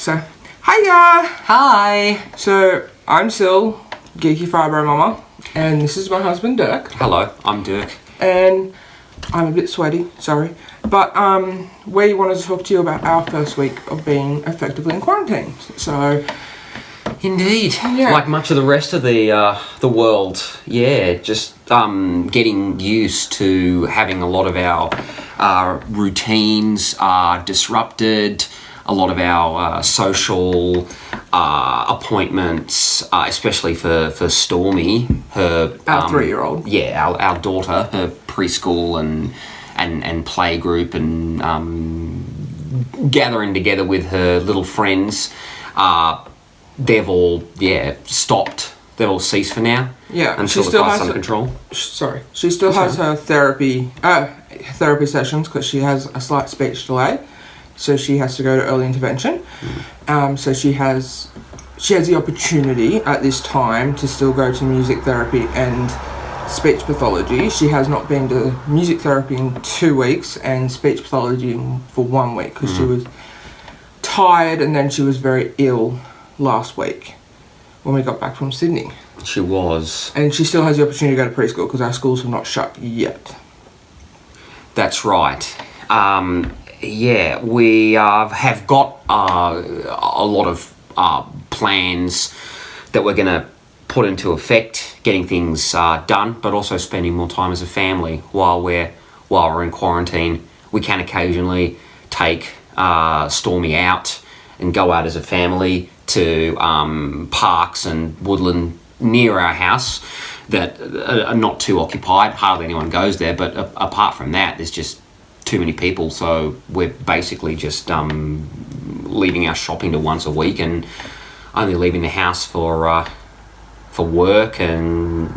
So, hiya! Hi! So, I'm Sil, Geeky Fibro Mama, and this is my husband Dirk. Hello, I'm Dirk. And I'm a bit sweaty, sorry. But we wanted to talk to you about our first week of being effectively in quarantine. So, Indeed. Yeah. Like much of the rest of the world, just getting used to having a lot of our routines disrupted, a lot of our social appointments, especially for Stormy, her... our 3-year-old. Yeah, our daughter, her preschool and play group and gathering together with her little friends. They've all, stopped. They've all ceased for now. Yeah. Until the virus under control. Sorry. She still has her therapy sessions because she has a slight speech delay. So she has to go to early intervention. So she has the opportunity at this time to still go to music therapy and speech pathology. She has not been to music therapy in 2 weeks and speech pathology for 1 week because she was tired and then she was very ill last week when we got back from Sydney. She was. And she still has the opportunity to go to preschool because our schools have not shut yet. That's right. We have got a lot of plans that we're going to put into effect, getting things done, but also spending more time as a family while we're in quarantine. We can occasionally take Stormy out and go out as a family to parks and woodland near our house that are not too occupied. Hardly anyone goes there, but apart from that, there's just too many people, so we're basically just leaving our shopping to once a week and only leaving the house for work and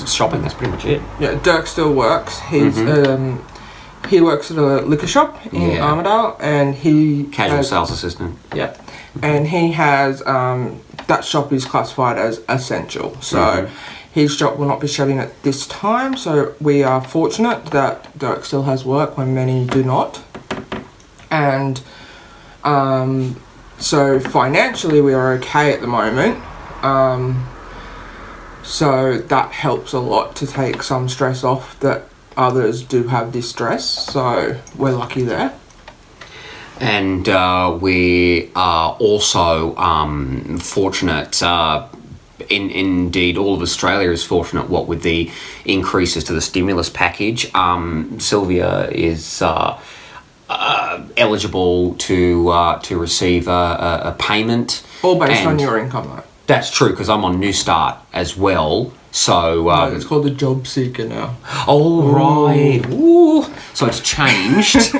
shopping. That's pretty much it. Yeah, Dirk still works. He works at a liquor shop in Armidale, and he casual sales assistant. Yeah, and he has that shop is classified as essential, so his shop will not be shutting at this time. So we are fortunate that Dirk still has work when many do not, and so financially we are okay at the moment. So that helps a lot to take some stress off that others do have this stress, so we're lucky there. And we are also fortunate, indeed all of Australia is fortunate, what with the increases to the stimulus package. Sylvia is eligible to receive a payment. All based on your income, though. That's true, because I'm on New Start as well. So no, it's called the Job Seeker now. Oh, right. Ooh. So it's changed.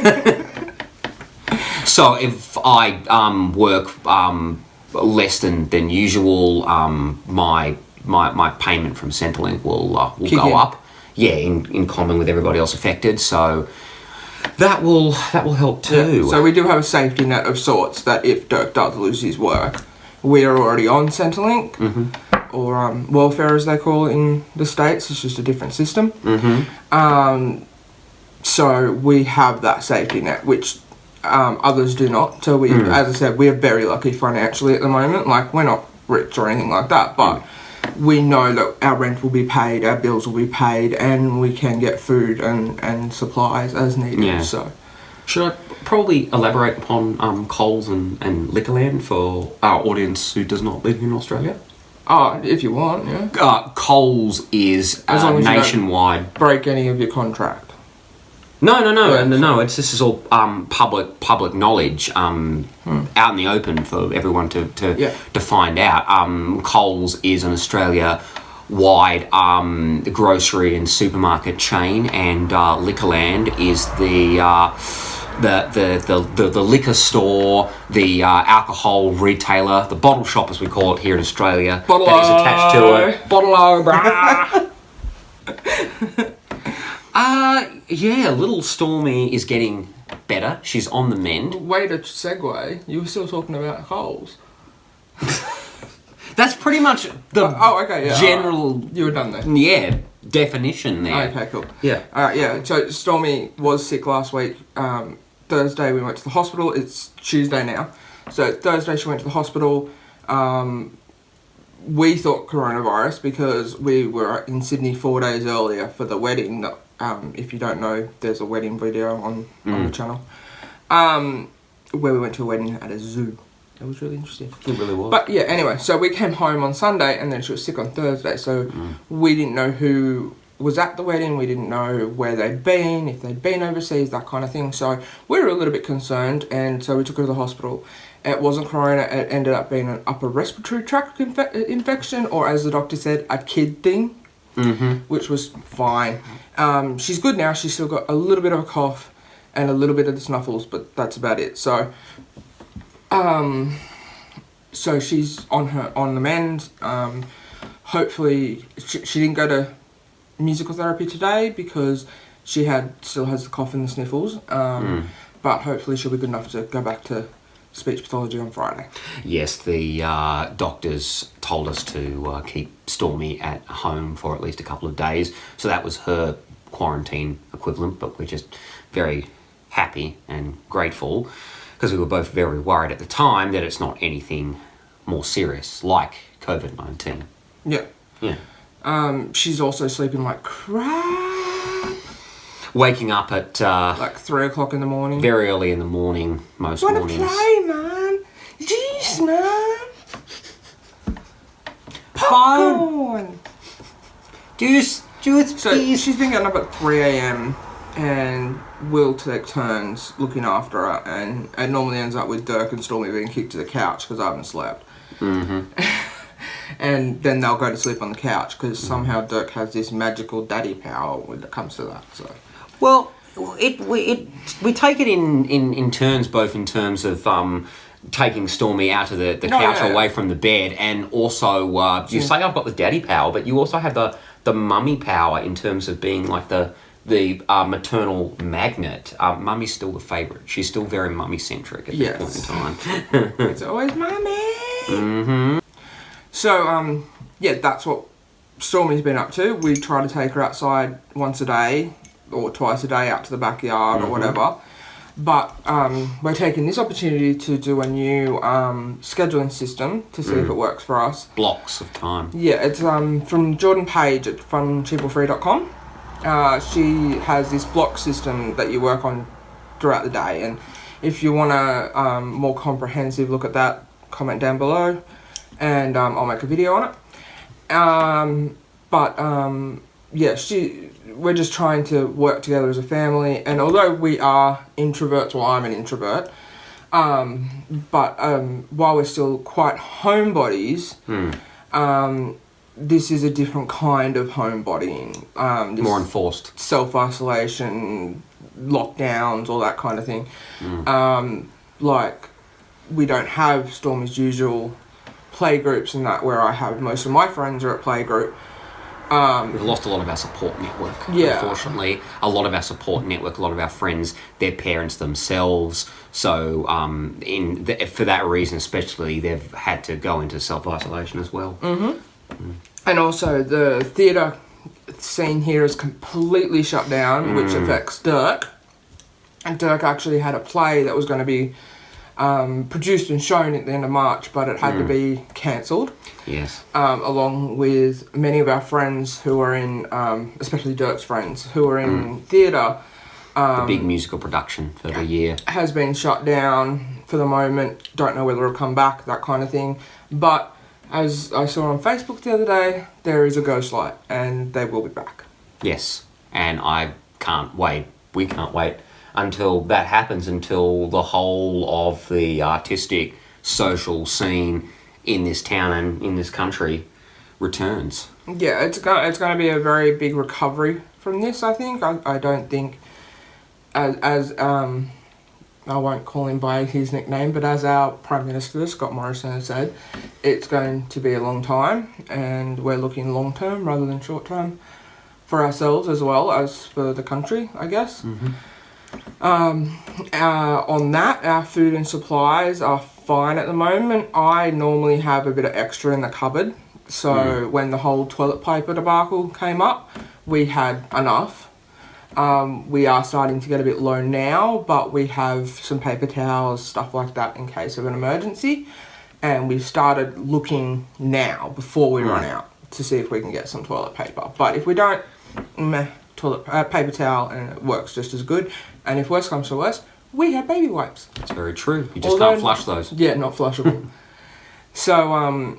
So if I work less than usual, my payment from Centrelink will go up. Yeah, in common with everybody else affected. So that will help too. Yeah. So we do have a safety net of sorts that if Dirk does lose his work, we are already on Centrelink. Or welfare, as they call it in the States. It's just a different system. So we have that safety net, which others do not. So we, as I said, we are very lucky financially at the moment. Like, we're not rich or anything like that, but we know that our rent will be paid, our bills will be paid, and we can get food and supplies as needed. Yeah. So, should I probably elaborate upon Coles and Liquorland for our audience who does not live in Australia? Oh, if you want, yeah. Coles is as long as nationwide. You don't break any of your contract. No. This is all public knowledge, out in the open for everyone to find out. Coles is an Australia-wide grocery and supermarket chain, and Liquorland is the liquor store, the alcohol retailer, the bottle shop as we call it here in Australia. Bottle-o. That is attached to it. Bottle-o, brah. Little Stormy is getting better. She's on the mend. Way to segue. You were still talking about Coles. That's pretty much the general... You were done there. Yeah, definition there. Okay, cool. Yeah. So Stormy was sick last week. Thursday we went to the hospital. It's Tuesday now. So Thursday she went to the hospital. We thought coronavirus because we were in Sydney 4 days earlier for the wedding. If you don't know, there's a wedding video on the channel. Where we went to a wedding at a zoo. It was really interesting. It really was. But yeah, anyway, so we came home on Sunday and then she was sick on Thursday. So we didn't know who was at the wedding. We didn't know where they'd been, if they'd been overseas, that kind of thing. So we were a little bit concerned, and so we took her to the hospital. It wasn't corona. It ended up being an upper respiratory tract infection, or as the doctor said, a kid thing, which was fine. She's good now. She's still got a little bit of a cough and a little bit of the snuffles, but that's about it. So, so she's on the mend. Hopefully, she didn't go to musical therapy today because she still has the cough and the sniffles. But hopefully she'll be good enough to go back to speech pathology on Friday. Yes, the doctors told us to keep Stormy at home for at least a couple of days. So that was her quarantine equivalent, but we're just very happy and grateful because we were both very worried at the time that it's not anything more serious like COVID-19. Yeah. Yeah. She's also sleeping like crap. Waking up at like 3 o'clock in the morning. Very early in the morning, most Wanna mornings. play, man? Jeez, man. Phone. Popcorn. Juice, So please. she's been getting up at 3 a.m. and we'll take turns looking after her, and it normally ends up with Dirk and Stormy being kicked to the couch because I haven't slept. And then they'll go to sleep on the couch because somehow Dirk has this magical daddy power when it comes to that. So, Well, we take it in turns, both in terms of taking Stormy out of the couch away from the bed, and also you say I've got the daddy power, but you also have the mummy power in terms of being like the maternal magnet. Mummy's still the favourite. She's still very mummy-centric at this point in time. it's always mummy. So, yeah, that's what Stormy's been up to. We try to take her outside once a day or twice a day out to the backyard or whatever. But we're taking this opportunity to do a new scheduling system to see if it works for us. Blocks of time. Yeah, it's from Jordan Page at funcheapofree.com. She has this block system that you work on throughout the day. And if you want a more comprehensive look at that, comment down below. And I'll make a video on it. Yeah, we're just trying to work together as a family. And although we are introverts, well, I'm an introvert, but while we're still quite homebodies, this is a different kind of homebodying. More enforced. Self-isolation, lockdowns, all that kind of thing. Like, we don't have Stormy's usual play groups and that, where I have most of my friends are at playgroup. We've lost a lot of our support network, Yeah. unfortunately. A lot of our support network, a lot of our friends, their parents themselves. So for that reason especially, they've had to go into self-isolation as well. And also the theatre scene here is completely shut down, which affects Dirk. And Dirk actually had a play that was going to be produced and shown at the end of March, but it had to be cancelled. Yes. Along with many of our friends who are in, especially Dirk's friends, who are in theatre. The big musical production for the year has been shut down for the moment. Don't know whether it'll come back, that kind of thing. But as I saw on Facebook the other day, there is a ghost light and they will be back. Yes. And I can't wait. We can't wait until that happens, until the whole of the artistic, social scene in this town and in this country returns. Yeah, it's going to be a very big recovery from this, I think. I don't think, as I won't call him by his nickname, but as our Prime Minister, Scott Morrison, has said, it's going to be a long time, and we're looking long term rather than short term for ourselves as well as for the country, I guess. On that, our food and supplies are fine at the moment. I normally have a bit of extra in the cupboard, so when the whole toilet paper debacle came up, we had enough. We are starting to get a bit low now, but we have some paper towels, stuff like that in case of an emergency. And we've started looking now before we run out to see if we can get some toilet paper. But if we don't, paper towel, and it works just as good. And if worse comes to worse, we have baby wipes. That's very true. You just can't flush those. Yeah, not flushable. So,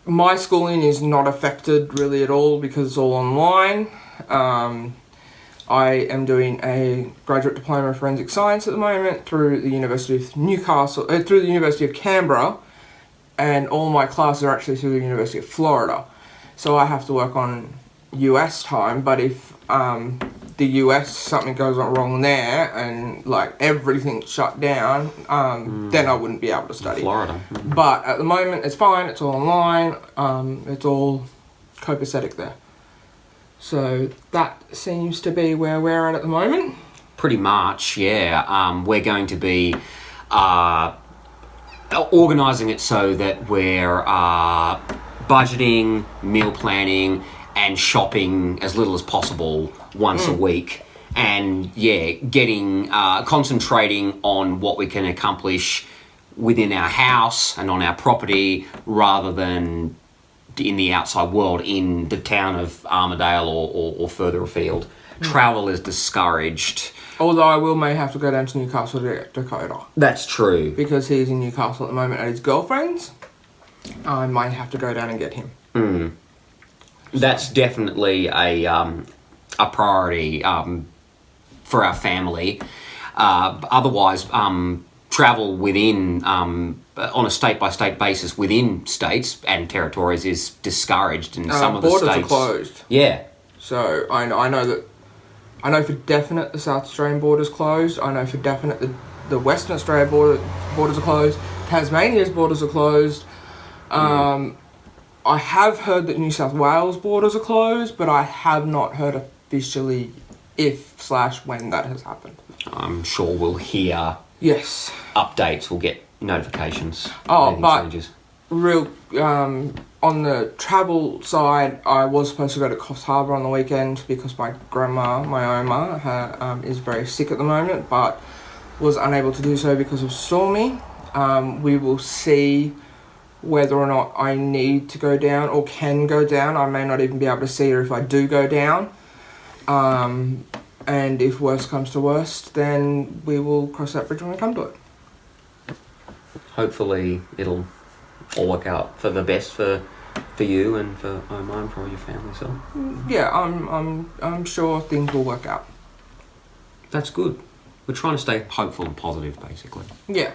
my schooling is not affected really at all because it's all online. I am doing a graduate diploma of forensic science at the moment through the University of through the University of Canberra, and all my classes are actually through the University of Florida. So I have to work on US time, but if the US, something goes wrong there and like everything's shut down, then I wouldn't be able to study. Florida. But at the moment it's fine, it's all online, it's all copacetic there. So that seems to be where we're at the moment. Pretty much, yeah. We're going to be organising it so that we're budgeting, meal planning, and shopping as little as possible once a week. And yeah, concentrating on what we can accomplish within our house and on our property rather than in the outside world, in the town of Armidale or further afield. Travel is discouraged. Although I may have to go down to Newcastle to get Dakota. That's true. Because he's in Newcastle at the moment at his girlfriend's. I might have to go down and get him. So. That's definitely a priority for our family. Otherwise, travel within on a state-by-state basis within states and territories is discouraged in some of the states. Borders are closed. Yeah. So I know for definite the South Australian border's closed. I know for definite the Western Australia borders are closed. Tasmania's borders are closed. I have heard that New South Wales borders are closed, but I have not heard officially if/when that has happened. I'm sure we'll hear updates, we'll get notifications. Changes. On the travel side, I was supposed to go to Coffs Harbour on the weekend because my grandma, my Oma, is very sick at the moment, but was unable to do so because of Stormy. We will see whether or not I need to go down or can go down. I may not even be able to see her if I do go down. And if worse comes to worst, then we will cross that bridge when we come to it. Hopefully it'll all work out for the best for you and for Oma and for all your family. So yeah, I'm sure things will work out. That's good. We're trying to stay hopeful and positive, basically. Yeah.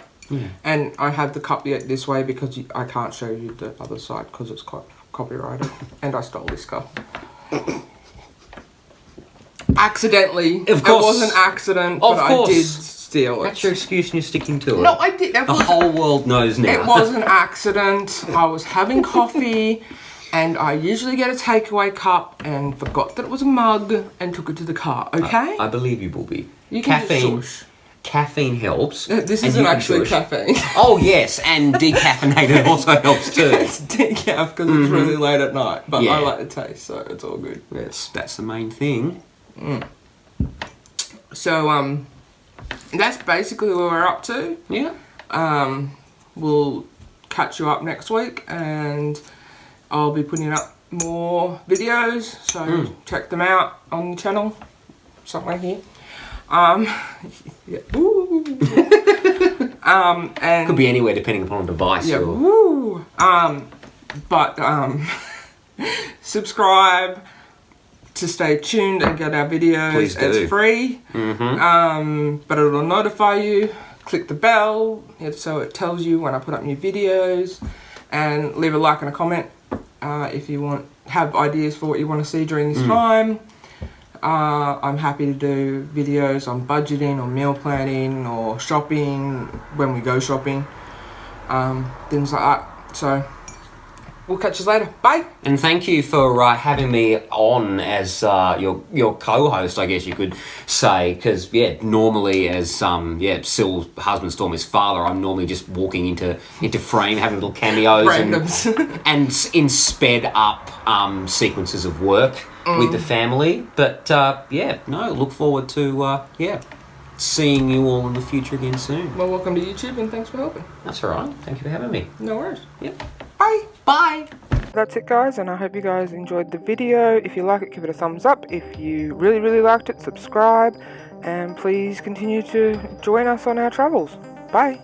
And I have the cup this way because I can't show you the other side because it's copyrighted. And I stole this cup. Accidentally. Of course. It was an accident, but I did steal it. That's your excuse and you're sticking to it. No, I did. The whole world knows now. It was an accident. I was having coffee and I usually get a takeaway cup and forgot that it was a mug and took it to the car, okay? I believe you, Booby. You can Caffeine. shush. Caffeine helps. This isn't actually caffeine. Oh, yes, and decaffeinated also helps too. It's decaf because it's really late at night, but I like the taste, so it's all good. That's the main thing. So, that's basically where we're up to. Yeah. We'll catch you up next week, and I'll be putting up more videos, so check them out on the channel, somewhere here. Yeah. And could be anywhere depending upon the device. Yeah. Subscribe to stay tuned and get our videos. Please do. It's free. But it'll notify you. Click the bell so it tells you when I put up new videos, and leave a like and a comment if you have ideas for what you want to see during this time. I'm happy to do videos on budgeting or meal planning or shopping when we go shopping, things like that. So we'll catch you later. Bye. And thank you for having me on as your co-host, I guess you could say, because normally as Syl's husband, Stormy's father, I'm normally just walking into frame, having little cameos and in sped up sequences of work. with the family. But look forward to seeing you all in the future again soon. Well, welcome to YouTube and thanks for helping. That's all right. Thank you for having me. No worries. Yep. Bye. Bye. That's it, guys, and I hope you guys enjoyed the video. If you like it, give it a thumbs up. If you really, really liked it, subscribe, and please continue to join us on our travels. Bye.